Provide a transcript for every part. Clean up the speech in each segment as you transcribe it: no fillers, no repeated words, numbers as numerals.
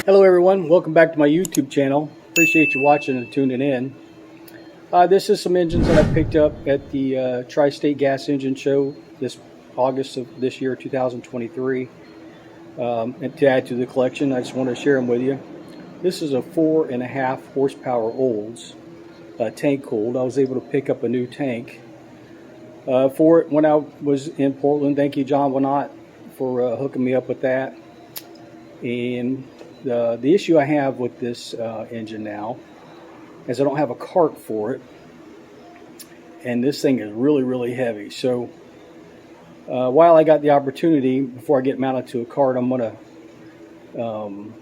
Hello everyone, welcome back to my YouTube channel. Appreciate you watching and tuning in. This is some engines that I picked up at the Tri-State Gas Engine Show this August of this year, 2023. And to add to the collection, I just want to share them with you. This is a 4.5 horsepower Olds tank cooled. I was able to pick up a new tank for it when I was in Portland. Thank you, John Wanott, for hooking me up with that. And the issue I have with this engine now is I don't have a cart for it, and this thing is really heavy. So while I got the opportunity, before I get mounted to a cart, I'm going to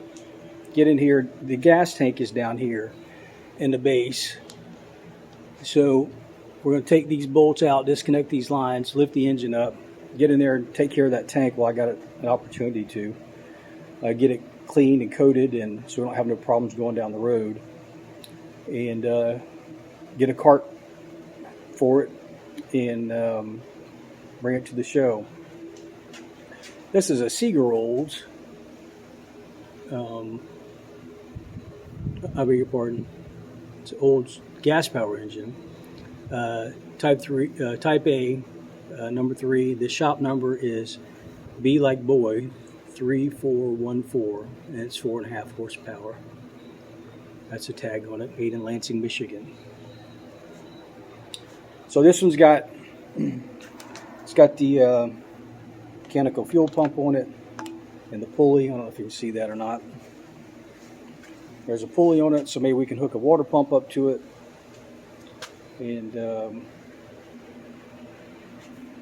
get in here. The gas tank is down here in the base, so we're going to take these bolts out, disconnect these lines, lift the engine up, get in there and take care of that tank while I got an opportunity to get it cleaned and coated, and so we don't have no problems going down the road, and get a cart for it and bring it to the show. This is a Seeger Olds. I beg your pardon. It's an Olds gas power engine, type A, number 3. The shop number is B like boy 3414, and it's 4.5 horsepower. That's a tag on it, made in Lansing, Michigan. So this one's got the mechanical fuel pump on it and the pulley. I don't know if you can see that or not. There's a pulley on it, so maybe we can hook a water pump up to it. And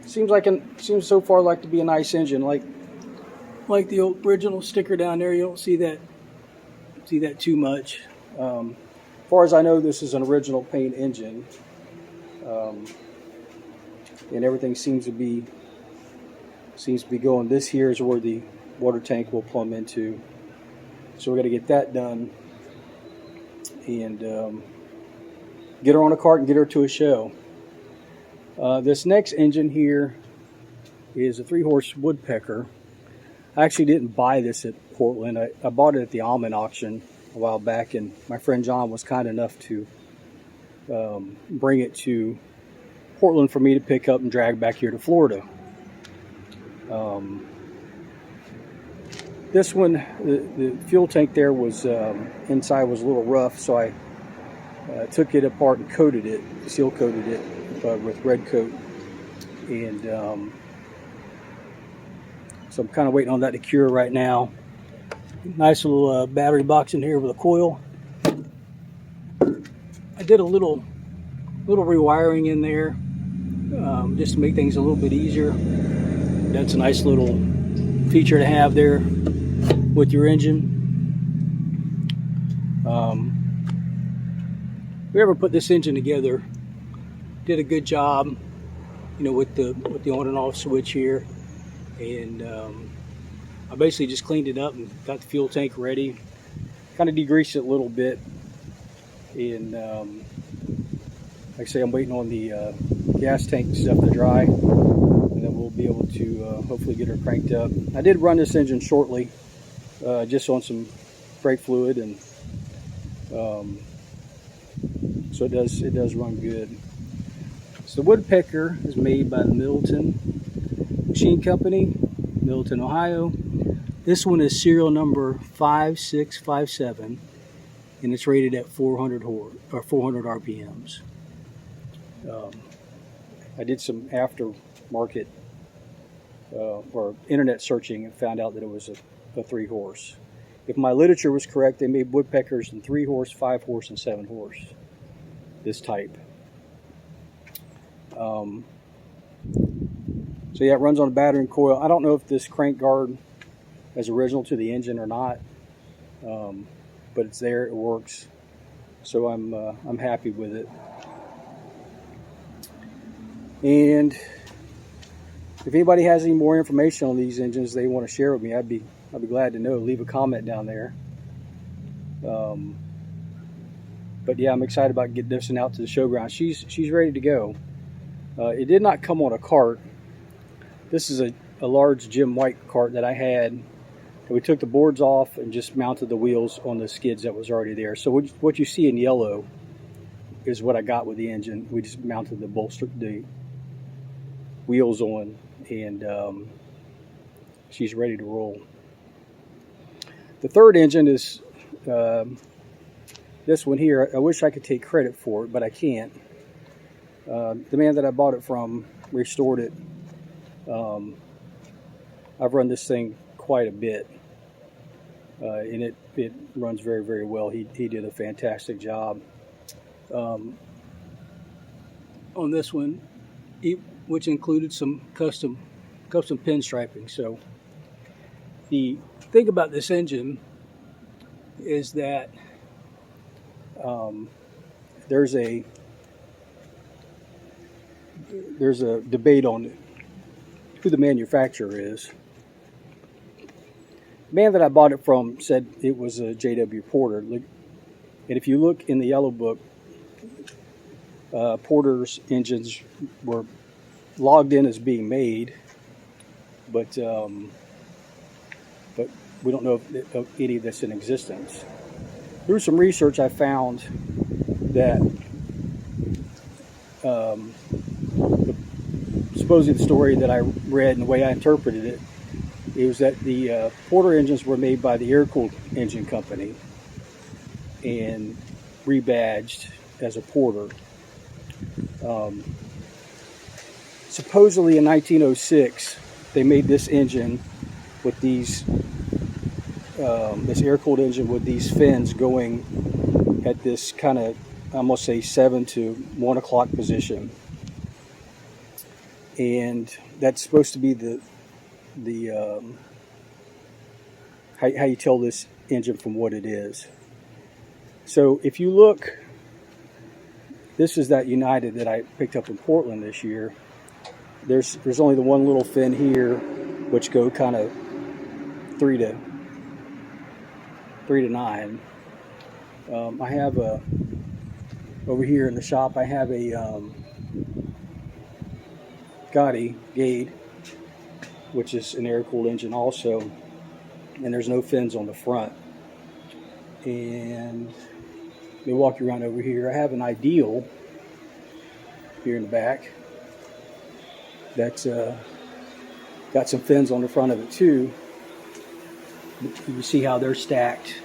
seems so far like to be a nice engine, like the original sticker down there. You don't see that too much. As far as I know, this is an original paint engine, and everything seems to be going. This here is where the water tank will plumb into, so we're going to get that done and get her on a cart and get her to a show. This next engine here is a 3-horse Woodpecker. I actually didn't buy this at Portland. I bought it at the Almond auction a while back, and my friend John was kind enough to bring it to Portland for me to pick up and drag back here to Florida. This one, the fuel tank there was inside was a little rough, so I took it apart and coated it, seal coated it with red coat, and so I'm kind of waiting on that to cure right now. Nice little battery box in here with a coil. I did a little rewiring in there just to make things a little bit easier. That's a nice little feature to have there with your engine. Whoever put this engine together did a good job, with the on and off switch here. And I basically just cleaned it up and got the fuel tank ready. Kind of degreased it a little bit. And like I say, I'm waiting on the gas tank stuff to dry, and then we'll be able to hopefully get her cranked up. I did run this engine shortly, just on some brake fluid, and so it does run good. So the Woodpecker is made by the Middleton Machine Company, Middleton, Ohio. This one is serial number 5657, and it's rated at 400 RPMs. I did some aftermarket or internet searching and found out that it was a 3-horse. If my literature was correct, they made Woodpeckers in 3-horse, 5-horse, and 7-horse. This type. So yeah, it runs on a battery and coil. I don't know if this crank guard is original to the engine or not, but it's there. It works. So I'm happy with it. And if anybody has any more information on these engines they want to share with me, I'd be glad to know. Leave a comment down there. But yeah, I'm excited about getting this one out to the showground. She's ready to go. It did not come on a cart. This is a large Jim White cart that I had And we took the boards off and just mounted the wheels on the skids that was already there. So what you see in yellow is what I got with the engine. We just mounted the wheels on, and she's ready to roll. The third engine is this one here. I wish I could take credit for it, but I can't. The man that I bought it from restored it. I've run this thing quite a bit, and it runs very, very well. He did a fantastic job on this one, which included some custom pinstriping. So the thing about this engine is that there's a debate on who the manufacturer is. The man that I bought it from said it was a J.W. Porter. And if you look in the yellow book, Porter's engines were logged in as being made, but we don't know of any that's in existence. Through some research, I found that supposedly the story that I read and the way I interpreted it, it was that the Porter engines were made by the air-cooled engine company and rebadged as a Porter. Supposedly in 1906, they made this engine with these, this air-cooled engine with these fins going at this kind of, I'm going to say 7 to 1 o'clock position. And that's supposed to be the how you tell this engine from what it is. So if you look, this is that United that I picked up in Portland this year. There's only the one little fin here, which go kind of 3 to 9. I have over here in the shop, I have a Gade, which is an air-cooled engine also, and there's no fins on the front. And let me walk you around over here. I have an Ideal here in the back that's got some fins on the front of it too. You see how they're stacked,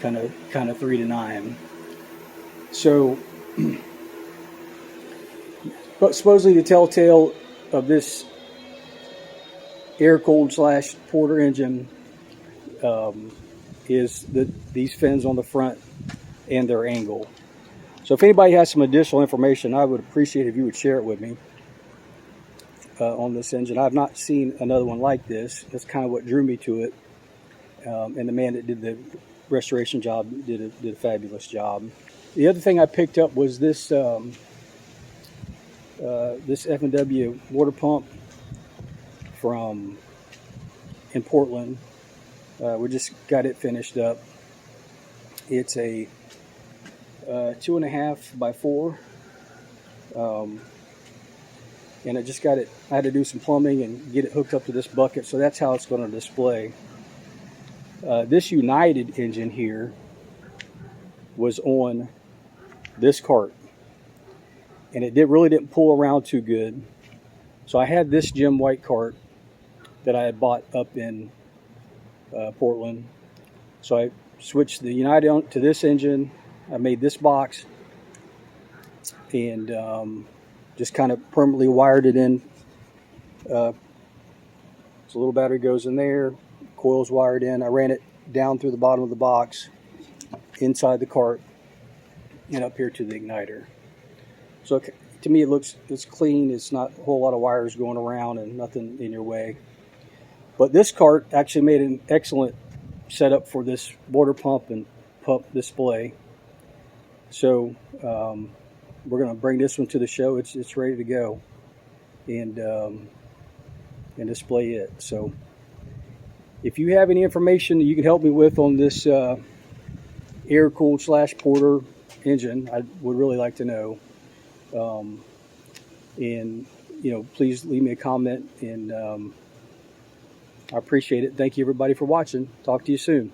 kind of 3 to 9. So, but supposedly the telltale of this air-cooled / Porter engine is these fins on the front and their angle. So if anybody has some additional information, I would appreciate if you would share it with me on this engine. I've not seen another one like this. That's kind of what drew me to it. And the man that did the restoration job did a fabulous job. The other thing I picked up was this this F&W water pump in Portland. We just got it finished up. It's a 2.5 by 4, and I just got it. I had to do some plumbing and get it hooked up to this bucket, so that's how it's going to display. This United engine here was on this cart, and it really didn't pull around too good. So I had this Jim White cart that I had bought up in Portland. So I switched the United to this engine. I made this box and just kind of permanently wired it in. So a little battery goes in there, coil's wired in. I ran it down through the bottom of the box, inside the cart, and up here to the igniter. So to me it's clean. It's not a whole lot of wires going around and nothing in your way. But this cart actually made an excellent setup for this water pump and pump display. So we're going to bring this one to the show. It's ready to go and display it. So if you have any information that you can help me with on this air-cooled / Porter engine, I would really like to know. And please leave me a comment, and I appreciate it. Thank you, everybody, for watching. Talk to you soon.